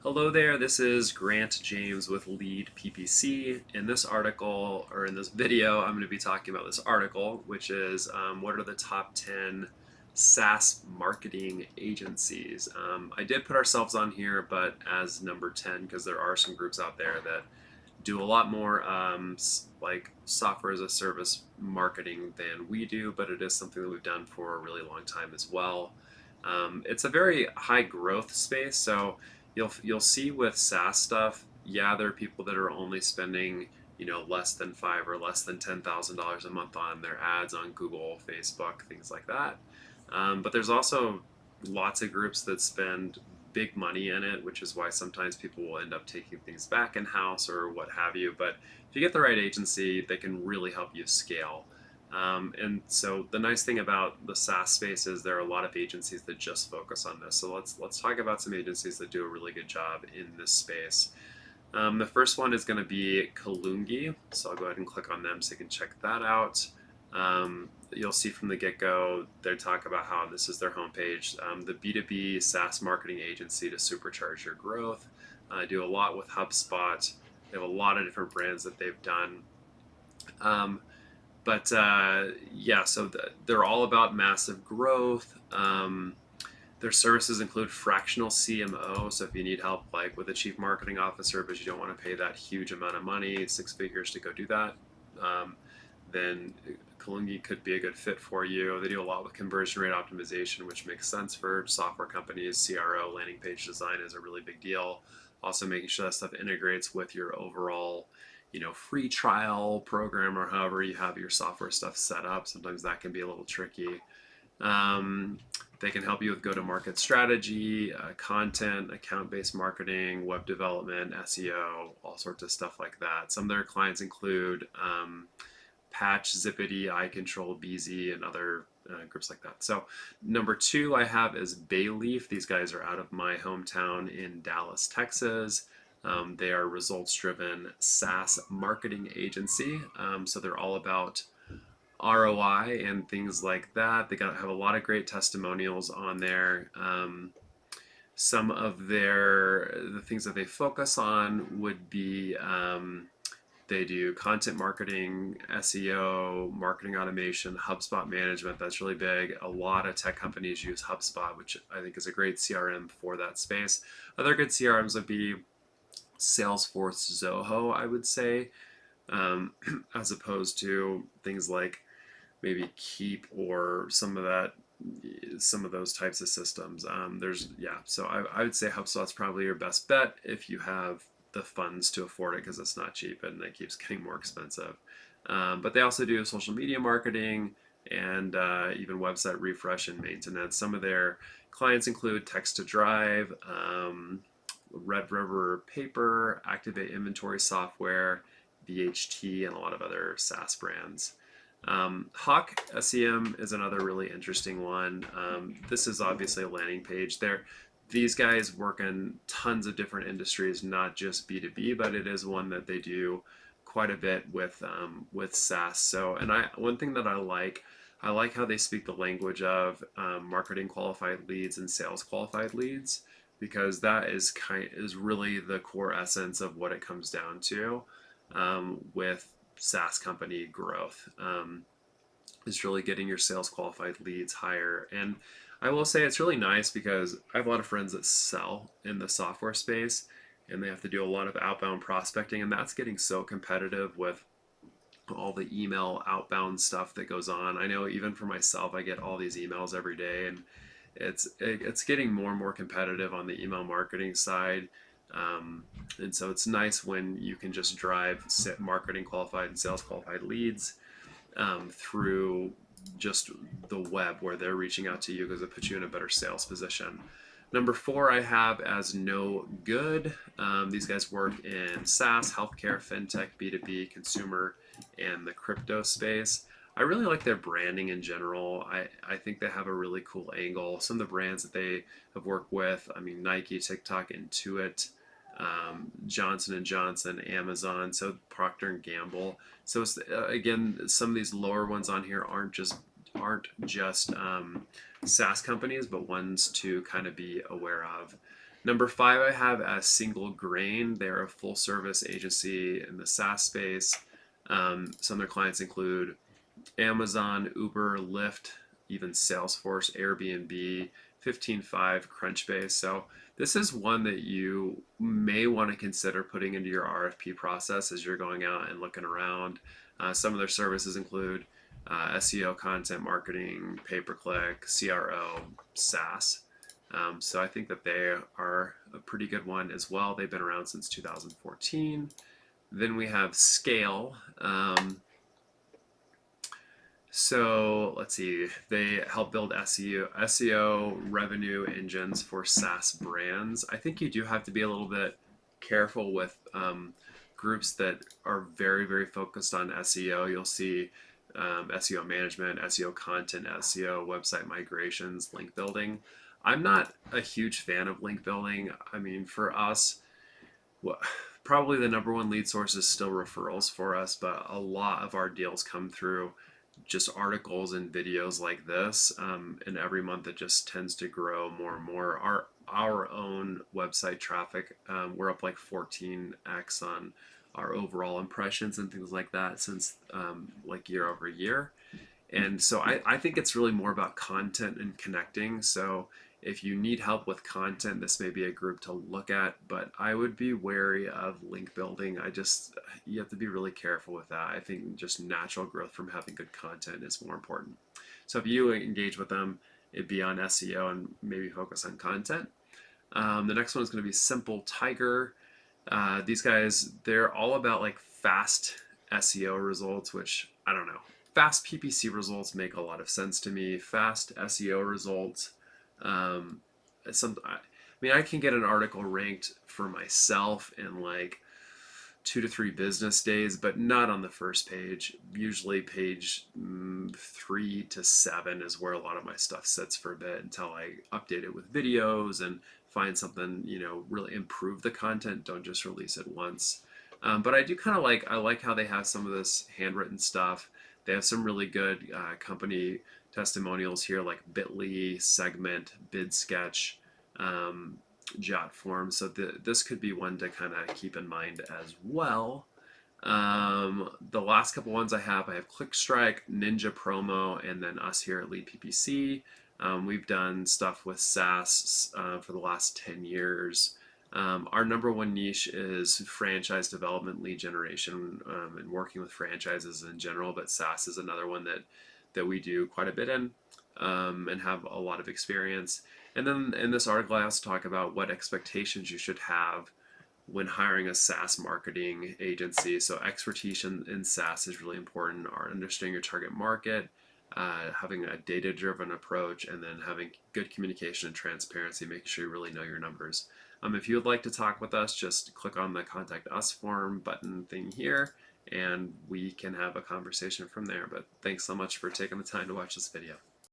Hello there, this is Grant James with Lead PPC. In this article, or in this video, I'm going to be talking about this article, which is what are the top 10 SaaS marketing agencies. I did put ourselves on here, but as number 10, because there are some groups out there that do a lot more like software as a service marketing than we do, but it is something that we've done for a really long time as well. It's a very high growth space, so you'll see with SaaS stuff, yeah, there are people that are only spending less than five or less than $10,000 a month on their ads on Google, Facebook, things like that. But there's also lots of groups that spend big money in it, which is why sometimes people will end up taking things back in house or what have you. But if you get the right agency, they can really help you scale. And so the nice thing about the SaaS space is there are a lot of agencies that just focus on this. So let's talk about some agencies that do a really good job in this space. The first one is going to be Kalungi. So I'll go ahead and click on them so you can check that out. You'll see from the get-go, they talk about how this is their homepage, the B2B SaaS marketing agency to supercharge your growth. Do a lot with HubSpot. They have a lot of different brands that they've done. Yeah, so they're all about massive growth. Their services include fractional CMO. So if you need help like with a chief marketing officer, but you don't want to pay that huge amount of money, 6 figures to go do that, then Kalungi could be a good fit for you. They do a lot with conversion rate optimization, which makes sense for software companies. CRO, landing page design is a really big deal. Also making sure that stuff integrates with your overall free trial program or however you have your software stuff set up. Sometimes that can be a little tricky. They can help you with go-to-market strategy, content, account-based marketing, web development, SEO, all sorts of stuff like that. Some of their clients include Patch, Zippity, iControl, Beezy, and other groups like that. So number 2 I have is Bayleaf. These guys are out of my hometown in Dallas, Texas. They are results-driven SaaS marketing agency. So they're all about ROI and things like that. They have a lot of great testimonials on there. Some of the things that they focus on would be they do content marketing, SEO, marketing automation, HubSpot management. That's really big. A lot of tech companies use HubSpot, which I think is a great CRM for that space. Other good CRMs would be Salesforce, Zoho, I would say, as opposed to things like maybe Keep or some of those types of systems. So I would say HubSpot's probably your best bet if you have the funds to afford it, because it's not cheap and it keeps getting more expensive. But they also do social media marketing and even website refresh and maintenance. Some of their clients include Text to Drive, Red River Paper, Activate Inventory Software, VHT, and a lot of other SaaS brands. Hawk SEM is another really interesting one. This is obviously a landing page. These guys work in tons of different industries, not just B2B, but it is one that they do quite a bit with SaaS. So, and one thing that I like how they speak the language of marketing qualified leads and sales qualified leads, because that is really the core essence of what it comes down to with SaaS company growth. Is really getting your sales qualified leads higher. And I will say it's really nice because I have a lot of friends that sell in the software space and they have to do a lot of outbound prospecting, and that's getting so competitive with all the email outbound stuff that goes on. I know even for myself, I get all these emails every day, and it's getting more and more competitive on the email marketing side. And so it's nice when you can just drive marketing qualified and sales qualified leads through just the web where they're reaching out to you, because it puts you in a better sales position. Number 4 I have as No Good. These guys work in SaaS, healthcare, fintech, B2B, consumer, and the crypto space. I really like their branding in general. I think they have a really cool angle. Some of the brands that they have worked with, I mean, Nike, TikTok, Intuit, Johnson & Johnson, Amazon, so Procter and Gamble. So it's, again, some of these lower ones on here aren't just SaaS companies, but ones to kind of be aware of. Number five, I have as Single Grain. They're a full service agency in the SaaS space. Some of their clients include Amazon, Uber, Lyft, even Salesforce, Airbnb, 15.5, Crunchbase. So this is one that you may want to consider putting into your RFP process as you're going out and looking around. Some of their services include SEO, content marketing, pay-per-click, CRO, SaaS. So I think that they are a pretty good one as well. They've been around since 2014. Then we have Scale. So let's see, they help build SEO revenue engines for SaaS brands. I think you do have to be a little bit careful with groups that are very, very focused on SEO. You'll see SEO management, SEO content, SEO website migrations, link building. I'm not a huge fan of link building. I mean, for us, well, probably the number one lead source is still referrals for us, but a lot of our deals come through just articles and videos like this, and every month it just tends to grow more and more. Our own website traffic, we're up like 14x on our overall impressions and things like that since like year over year. And so I think it's really more about content and connecting. So if you need help with content, this may be a group to look at, but I would be wary of link building. You have to be really careful with that. I think just natural growth from having good content is more important. So if you engage with them, it'd be on SEO and maybe focus on content. The next one is going to be Simple Tiger. These guys, they're all about like fast SEO results, which I don't know. Fast PPC results make a lot of sense to me. Fast SEO results. Um, I mean, I can get an article ranked for myself in like 2 to 3 business days, but not on the first page. Usually, page 3 to 7 is where a lot of my stuff sits for a bit until I update it with videos and find something, really improve the content. Don't just release it once. But I do kind of I like how they have some of this handwritten stuff. They have some really good company testimonials here, like Bitly, Segment, Bid Sketch. Jot form. So this could be one to kind of keep in mind as well. The last couple ones I have ClickStrike, Ninja Promo, and then us here at Lead PPC. We've done stuff with SaaS for the last 10 years. Our number one niche is franchise development, lead generation, and working with franchises in general, but SaaS is another one that we do quite a bit in and have a lot of experience. And then in this article, I also talk about what expectations you should have when hiring a SaaS marketing agency. So expertise in SaaS is really important, or understanding your target market, having a data-driven approach, and then having good communication and transparency, making sure you really know your numbers. If you would like to talk with us, just click on the Contact Us form button thing here, and we can have a conversation from there. But thanks so much for taking the time to watch this video.